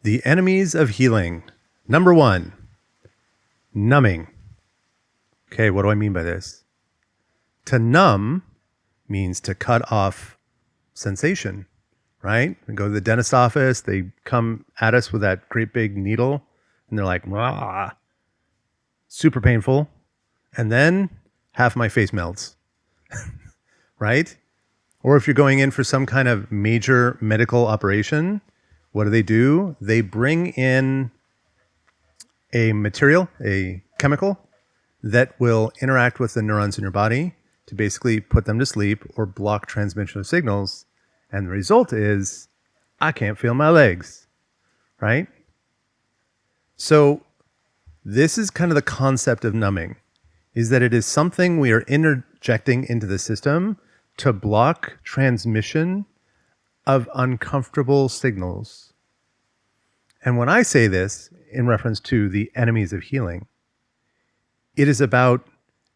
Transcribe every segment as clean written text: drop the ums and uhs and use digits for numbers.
The enemies of healing. Number 1, numbing. Okay, what do I mean by this? To numb means to cut off sensation, right? We go to the dentist office, they come at us with that great big needle, and they're like, rah, super painful. And then half my face melts, right? Or if you're going in for some kind of major medical operation, what do? They bring in a material, a chemical that will interact with the neurons in your body to basically put them to sleep or block transmission of signals. And the result is I can't feel my legs, right? So this is kind of the concept of numbing, is that it is something we are interjecting into the system to block transmission of uncomfortable signals. And when I say this in reference to the enemies of healing, it is about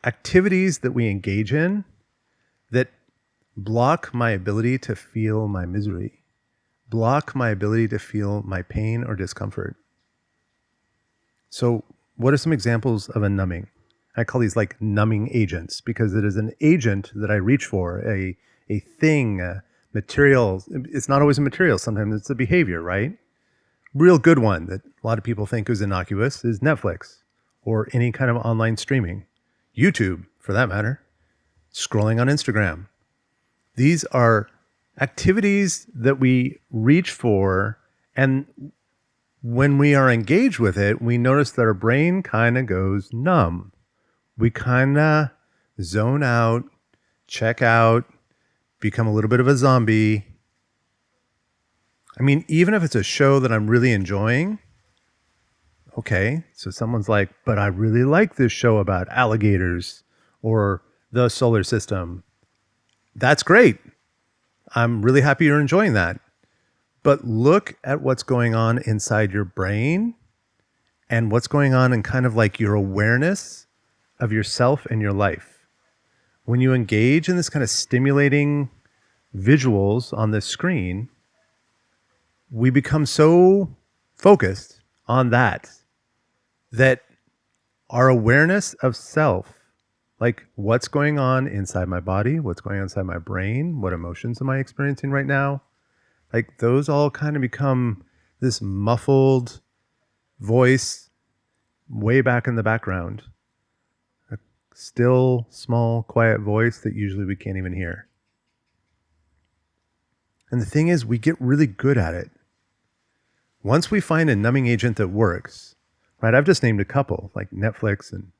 activities that we engage in that block my ability to feel my misery, block my ability to feel my pain or discomfort. So what are some examples of a numbing? I call these like numbing agents because it is an agent that I reach for, a thing, a material. It's not always a material. Sometimes it's a behavior, right? Real good one that a lot of people think is innocuous is Netflix or any kind of online streaming, YouTube for that matter, scrolling on Instagram. These are activities that we reach for, and when we are engaged with it, we notice that our brain kind of goes numb. We kind of zone out, check out, become a little bit of a zombie. I mean, even if it's a show that I'm really enjoying, okay, so someone's like, but I really like this show about alligators or the solar system. That's great. I'm really happy you're enjoying that. But look at what's going on inside your brain and what's going on in kind of like your awareness of yourself and your life. When you engage in this kind of stimulating visuals on the screen, we become so focused on that our awareness of self, like what's going on inside my body, what's going on inside my brain, what emotions am I experiencing right now, like those all kind of become this muffled voice way back in the background. A still, small, quiet voice that usually we can't even hear. And the thing is, we get really good at it. Once we find a numbing agent that works, right? I've just named a couple, like Netflix and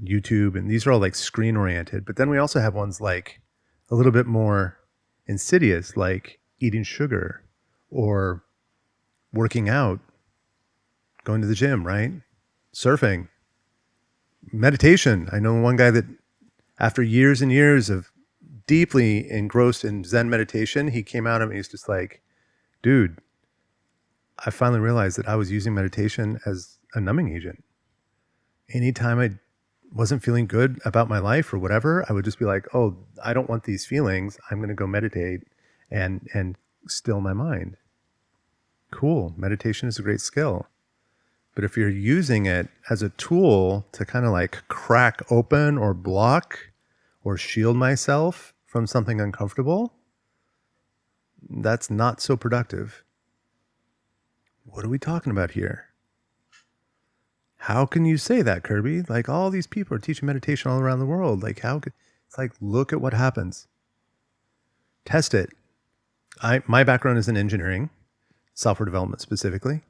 YouTube, and these are all like screen oriented. But then we also have ones like a little bit more insidious, like eating sugar or working out, going to the gym, right? Surfing, meditation. I know one guy that after years and years of deeply engrossed in Zen meditation, he came out and he's just like, dude, I finally realized that I was using meditation as a numbing agent. Anytime I wasn't feeling good about my life or whatever, I would just be like, oh, I don't want these feelings. I'm going to go meditate and still my mind. Cool. Meditation is a great skill. But if you're using it as a tool to kind of like crack open or block or shield myself from something uncomfortable, that's not so productive. What are we talking about here? How can you say that, Kirby? Like all these people are teaching meditation all around the world. Like it's like, look at what happens. Test it. My background is in engineering, software development specifically.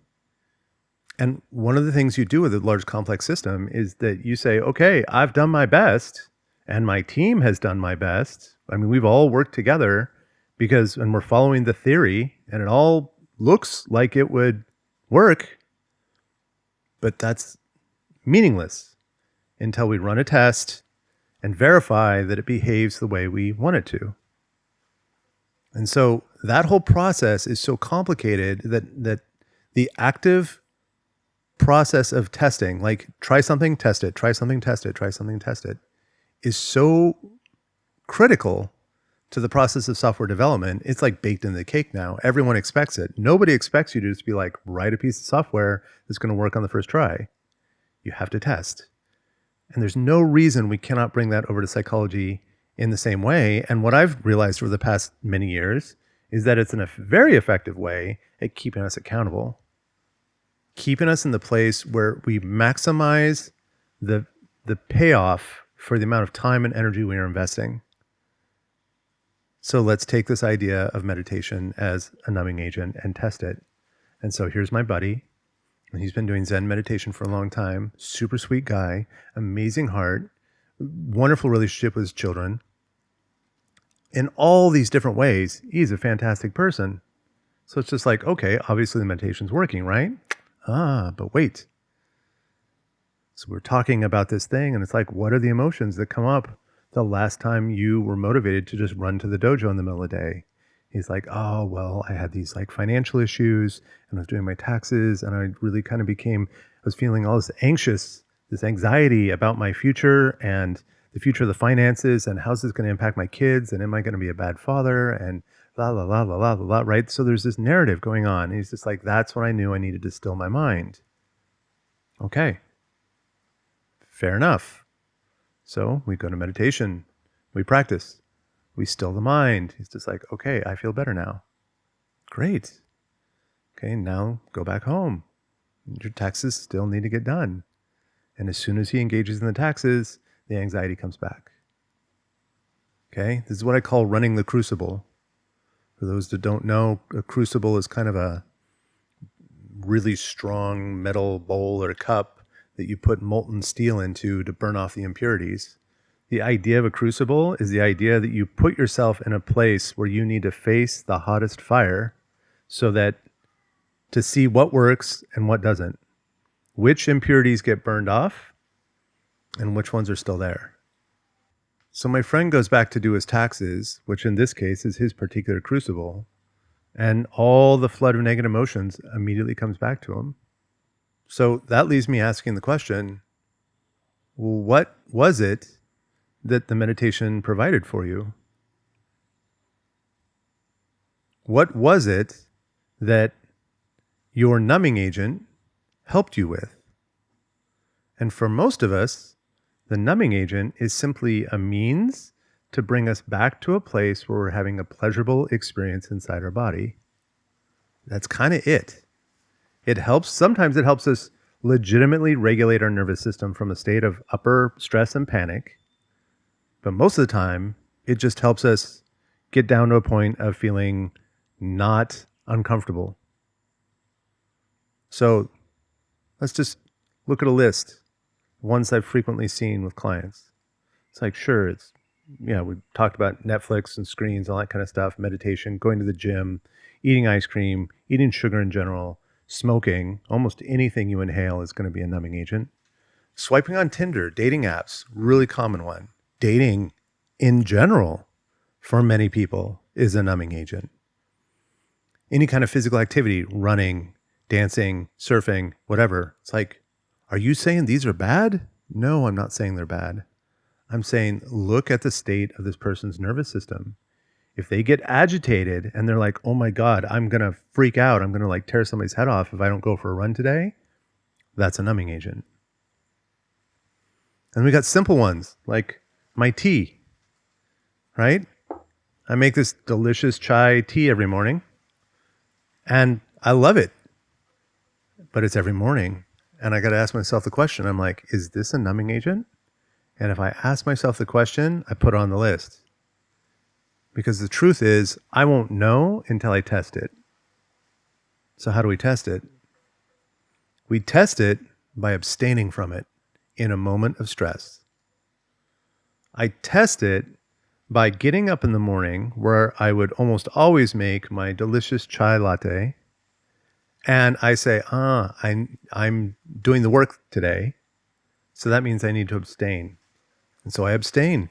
And one of the things you do with a large complex system is that you say, okay, I've done my best and my team has done my best. I mean, we've all worked together and we're following the theory and it all looks like it would work, but that's meaningless until we run a test and verify that it behaves the way we want it to. And so that whole process is so complicated that the active process of testing, like try something, test it, try something, test it, try something, test it, is so critical to the process of software development, it's like baked in the cake now. Everyone expects it. Nobody expects you to just be like, write a piece of software that's going to work on the first try. You have to test. And there's no reason we cannot bring that over to psychology in the same way. And what I've realized over the past many years is that it's in a very effective way at keeping us accountable, keeping us in the place where we maximize the payoff for the amount of time and energy we are investing. So let's take this idea of meditation as a numbing agent and test it. And so here's my buddy. And he's been doing Zen meditation for a long time. Super sweet guy, amazing heart, wonderful relationship with his children. In all these different ways, he's a fantastic person. So it's just like, okay, obviously the meditation's working, right? But wait. So we're talking about this thing, and it's like, what are the emotions that come up the last time you were motivated to just run to the dojo in the middle of the day? He's like, oh, well, I had these like financial issues and I was doing my taxes and I really kind of I was feeling all this this anxiety about my future and the future of the finances and how's this going to impact my kids and am I going to be a bad father and la, la, la, la, la, la, la, right? So there's this narrative going on. And he's just like, that's when I knew I needed to still my mind. Okay, fair enough. So we go to meditation, we practice, we still the mind. He's just like, okay, I feel better now. Great. Okay, now go back home. Your taxes still need to get done. And as soon as he engages in the taxes, the anxiety comes back. Okay, this is what I call running the crucible. For those that don't know, a crucible is kind of a really strong metal bowl or cup that you put molten steel into to burn off the impurities. The idea of a crucible is the idea that you put yourself in a place where you need to face the hottest fire so that to see what works and what doesn't, which impurities get burned off and which ones are still there. So my friend goes back to do his taxes, which in this case is his particular crucible, and all the flood of negative emotions immediately comes back to him. So that leaves me asking the question, well, what was it that the meditation provided for you? What was it that your numbing agent helped you with? And for most of us, the numbing agent is simply a means to bring us back to a place where we're having a pleasurable experience inside our body. That's kind of it. Sometimes it helps us legitimately regulate our nervous system from a state of upper stress and panic. But most of the time, it just helps us get down to a point of feeling not uncomfortable. So let's just look at a list, ones I've frequently seen with clients. It's like, sure, we talked about Netflix and screens, all that kind of stuff, meditation, going to the gym, eating ice cream, eating sugar in general, smoking. Almost anything you inhale is going to be a numbing agent. Swiping on Tinder, dating apps, really common one. Dating in general, for many people, is a numbing agent. Any kind of physical activity, running, dancing, surfing, whatever. It's like, are you saying these are bad? No, I'm not saying they're bad. I'm saying, look at the state of this person's nervous system. If they get agitated and they're like, oh my God, I'm going to freak out. I'm going to like tear somebody's head off if I don't go for a run today. That's a numbing agent. And we got simple ones like my tea, right? I make this delicious chai tea every morning and I love it, but it's every morning. And I got to ask myself the question. I'm like, is this a numbing agent? And if I ask myself the question, I put it on the list. Because the truth is, I won't know until I test it. So how do we test it? We test it by abstaining from it in a moment of stress. I test it by getting up in the morning where I would almost always make my delicious chai latte. And I say, I'm doing the work today. So that means I need to abstain. And so I abstain.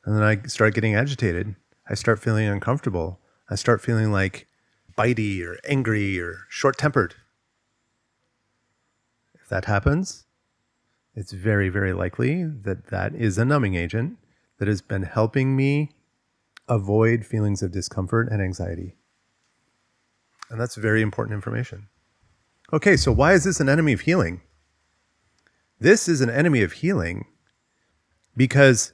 And then I start getting agitated. I start feeling uncomfortable. I start feeling like bitey or angry or short-tempered. If that happens, it's very, very likely that that is a numbing agent that has been helping me avoid feelings of discomfort and anxiety. And that's very important information. Okay, so why is this an enemy of healing? This is an enemy of healing because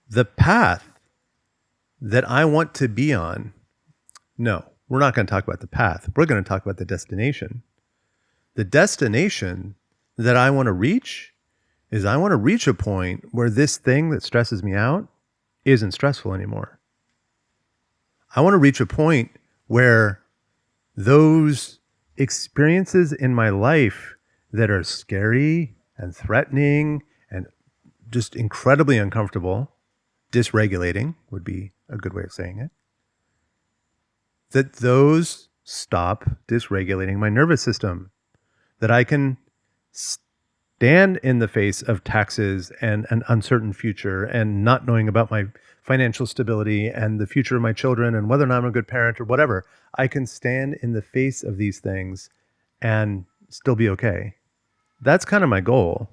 the path that I want to be on, no, we're not going to talk about the path. We're going to talk about the destination. The destination that I want to reach is I want to reach a point where this thing that stresses me out isn't stressful anymore. I want to reach a point where those experiences in my life that are scary and threatening and just incredibly uncomfortable, dysregulating would be a good way of saying it, that those stop dysregulating my nervous system, that I can stand in the face of taxes and an uncertain future and not knowing about my financial stability and the future of my children and whether or not I'm a good parent or whatever. I can stand in the face of these things and still be okay. That's kind of my goal.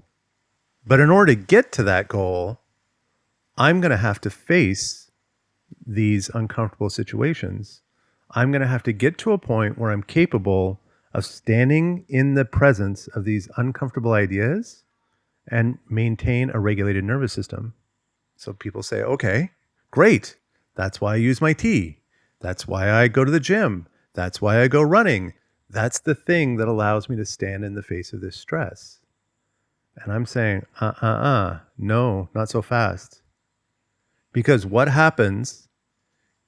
But in order to get to that goal, I'm going to have to face these uncomfortable situations. I'm going to have to get to a point where I'm capable of standing in the presence of these uncomfortable ideas and maintain a regulated nervous system. So people say, okay, great. That's why I use my tea. That's why I go to the gym. That's why I go running. That's the thing that allows me to stand in the face of this stress. And I'm saying, no, not so fast. Because what happens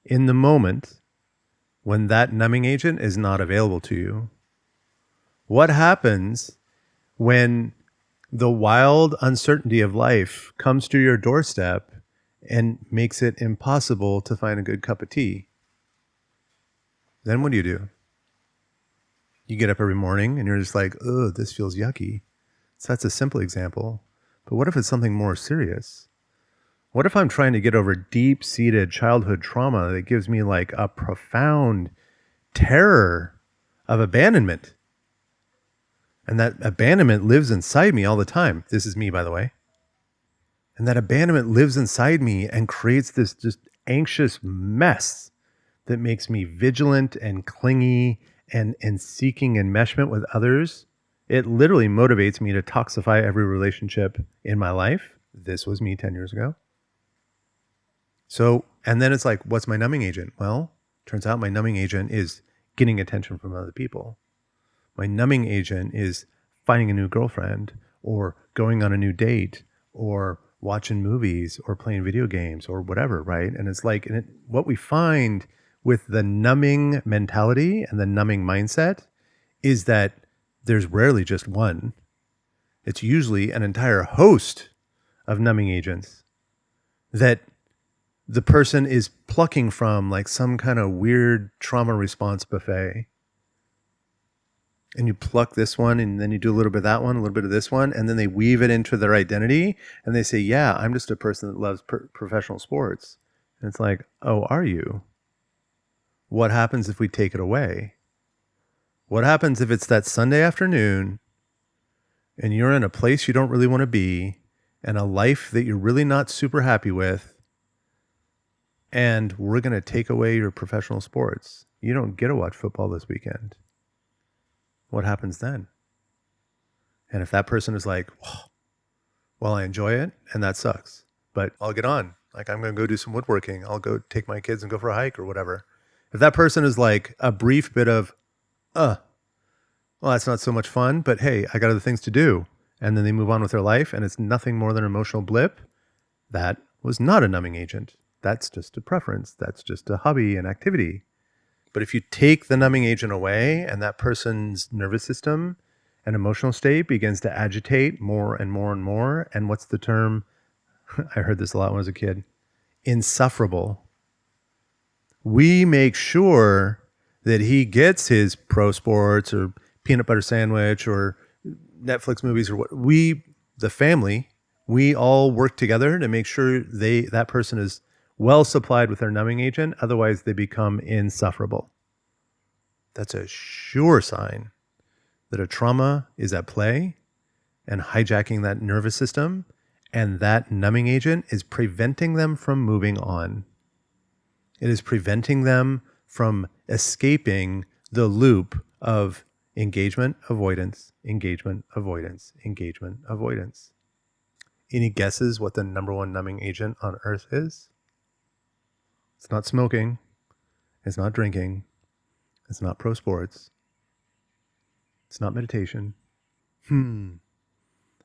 in the moment when that numbing agent is not available to you? What happens when the wild uncertainty of life comes to your doorstep and makes it impossible to find a good cup of tea? Then what do? You get up every morning and you're just like, oh, this feels yucky. So that's a simple example. But what if it's something more serious? What if I'm trying to get over deep-seated childhood trauma that gives me like a profound terror of abandonment? And that abandonment lives inside me all the time. This is me, by the way. And that abandonment lives inside me and creates this just anxious mess that makes me vigilant and clingy and seeking enmeshment with others. It literally motivates me to toxify every relationship in my life. This was me 10 years ago. So, and then it's like, what's my numbing agent? Well, turns out my numbing agent is getting attention from other people. My numbing agent is finding a new girlfriend or going on a new date or watching movies or playing video games or whatever, right? And it's like, what we find with the numbing mentality and the numbing mindset is that there's rarely just one. It's usually an entire host of numbing agents that the person is plucking from, like some kind of weird trauma response buffet. And you pluck this one and then you do a little bit of that one, a little bit of this one, and then they weave it into their identity and they say, yeah, I'm just a person that loves professional sports. And it's like, oh, are you? What happens if we take it away? What happens if it's that Sunday afternoon and you're in a place you don't really want to be and a life that you're really not super happy with, and we're going to take away your professional sports? You don't get to watch football this weekend. What happens then? And if that person is like, well, I enjoy it and that sucks, but I'll get on. Like, I'm going to go do some woodworking. I'll go take my kids and go for a hike or whatever. If that person is like a brief bit of, well, that's not so much fun, but hey, I got other things to do. And then they move on with their life and it's nothing more than an emotional blip. That was not a numbing agent. That's just a preference. That's just a hobby and activity. But if you take the numbing agent away and that person's nervous system and emotional state begins to agitate more and more and more, and what's the term? I heard this a lot when I was a kid. Insufferable. We make sure that he gets his pro sports or peanut butter sandwich or Netflix movies or what. We, the family, we all work together to make sure that person is well supplied with their numbing agent. Otherwise, they become insufferable. That's a sure sign that a trauma is at play and hijacking that nervous system, and that numbing agent is preventing them from moving on. It is preventing them from escaping the loop of engagement, avoidance, engagement, avoidance, engagement, avoidance. Any guesses what the number one numbing agent on earth is? It's not smoking. It's not drinking. It's not pro sports. It's not meditation.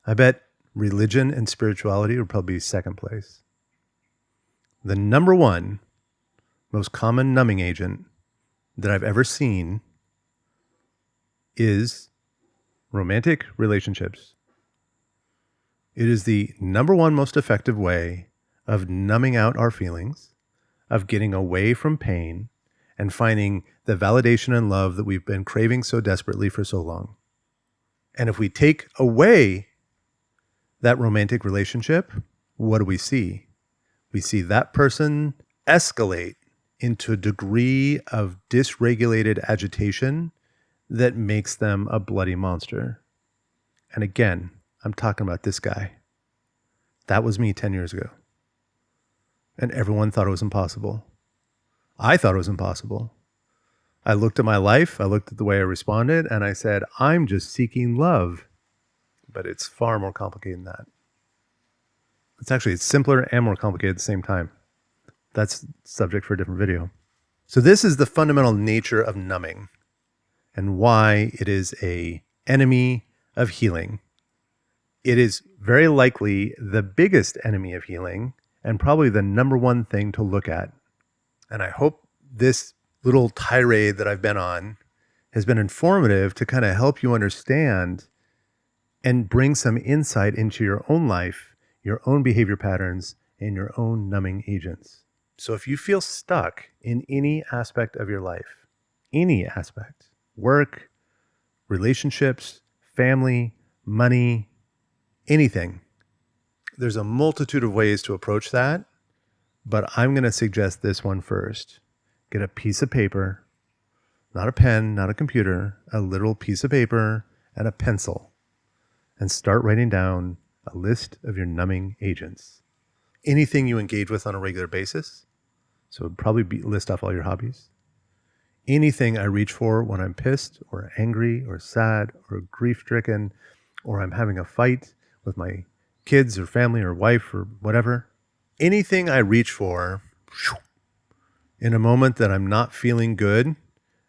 I bet religion and spirituality would probably be second place. The number one most common numbing agent that I've ever seen is romantic relationships. It is the number one most effective way of numbing out our feelings, of getting away from pain, and finding the validation and love that we've been craving so desperately for so long. And if we take away that romantic relationship, what do we see? We see that person escalate into a degree of dysregulated agitation that makes them a bloody monster. And again, I'm talking about this guy. That was me 10 years ago. And everyone thought it was impossible. I thought it was impossible. I looked at my life, I looked at the way I responded, and I said, I'm just seeking love. But it's far more complicated than that. It's simpler and more complicated at the same time. That's subject for a different video. So this is the fundamental nature of numbing and why it is an enemy of healing. It is very likely the biggest enemy of healing and probably the number one thing to look at. And I hope this little tirade that I've been on has been informative to kind of help you understand and bring some insight into your own life, your own behavior patterns, and your own numbing agents. So if you feel stuck in any aspect of your life, any aspect, work, relationships, family, money, anything, there's a multitude of ways to approach that, but I'm going to suggest this one first. Get a piece of paper, not a pen, not a computer, a literal piece of paper and a pencil, and start writing down a list of your numbing agents. Anything you engage with on a regular basis. So it'd probably list off all your hobbies. Anything I reach for when I'm pissed or angry or sad or grief-stricken, or I'm having a fight with my kids or family or wife or whatever. Anything I reach for in a moment that I'm not feeling good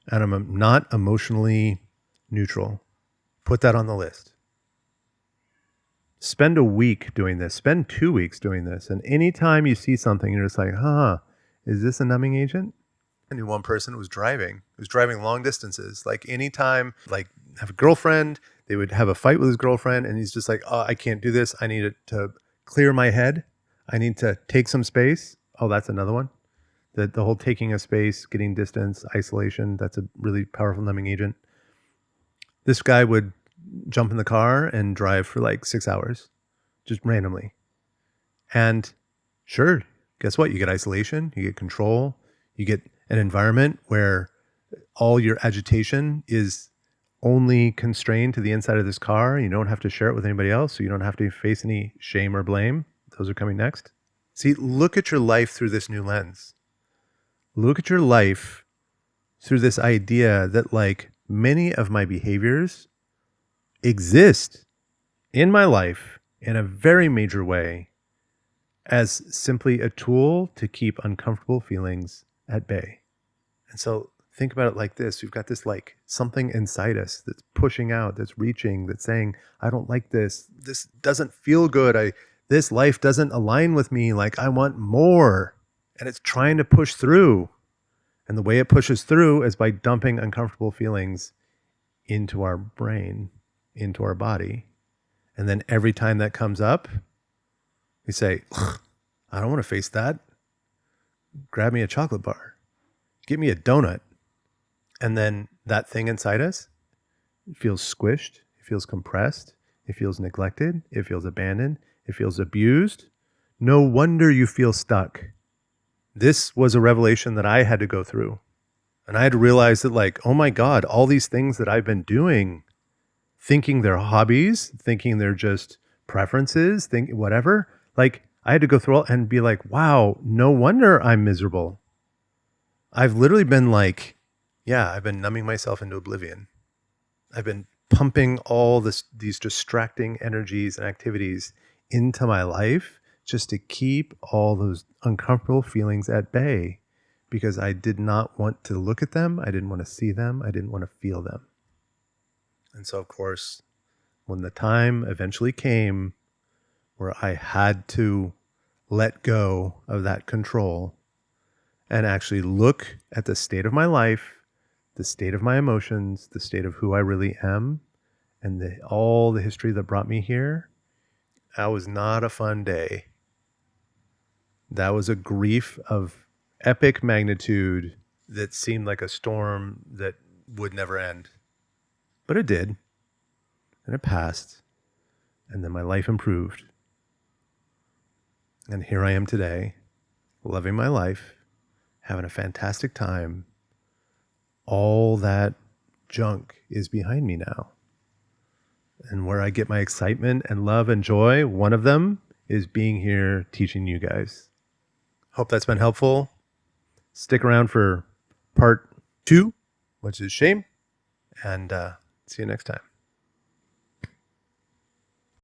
and I'm not emotionally neutral, put that on the list. Spend a week doing this. Spend 2 weeks doing this. And anytime you see something, you're just like, is this a numbing agent? I knew one person who was driving long distances. Like anytime, like have a girlfriend, they would have a fight with his girlfriend and he's just like, I can't do this. I need it to clear my head. I need to take some space. Oh, that's another one. The whole taking a space, getting distance, isolation, that's a really powerful numbing agent. This guy would jump in the car and drive for like 6 hours, just randomly. And sure, guess what? You get isolation, you get control, you get an environment where all your agitation is only constrained to the inside of this car. You don't have to share it with anybody else, so you don't have to face any shame or blame. Those are coming next. See, look at your life through this new lens. Look at your life through this idea that like many of my behaviors exist in my life in a very major way as simply a tool to keep uncomfortable feelings at bay. And so think about it like this. We've got this like something inside us that's pushing out, that's reaching, that's saying, I don't like this. This doesn't feel good. This life doesn't align with me. Like I want more. And it's trying to push through. And the way it pushes through is by dumping uncomfortable feelings into our brain, into our body. And then every time that comes up, we say, I don't want to face that. Grab me a chocolate bar. Get me a donut. And then that thing inside us, it feels squished. It feels compressed. It feels neglected. It feels abandoned. It feels abused. No wonder you feel stuck. This was a revelation that I had to go through. And I had to realize that like, oh my God, all these things that I've been doing, thinking they're hobbies, thinking they're just preferences, whatever. Like I had to go through all and be like, wow, no wonder I'm miserable. I've literally been like, yeah, I've been numbing myself into oblivion. I've been pumping all these distracting energies and activities into my life just to keep all those uncomfortable feelings at bay because I did not want to look at them. I didn't want to see them. I didn't want to feel them. And so, of course, when the time eventually came where I had to let go of that control and actually look at the state of my life, the state of my emotions, the state of who I really am, and all the history that brought me here, that was not a fun day. That was a grief of epic magnitude that seemed like a storm that would never end. But it did, and it passed, and then my life improved. And here I am today, loving my life, having a fantastic time. All that junk is behind me now. And where I get my excitement and love and joy, one of them is being here teaching you guys. Hope that's been helpful. Stick around for part 2, which is shame, and see you next time.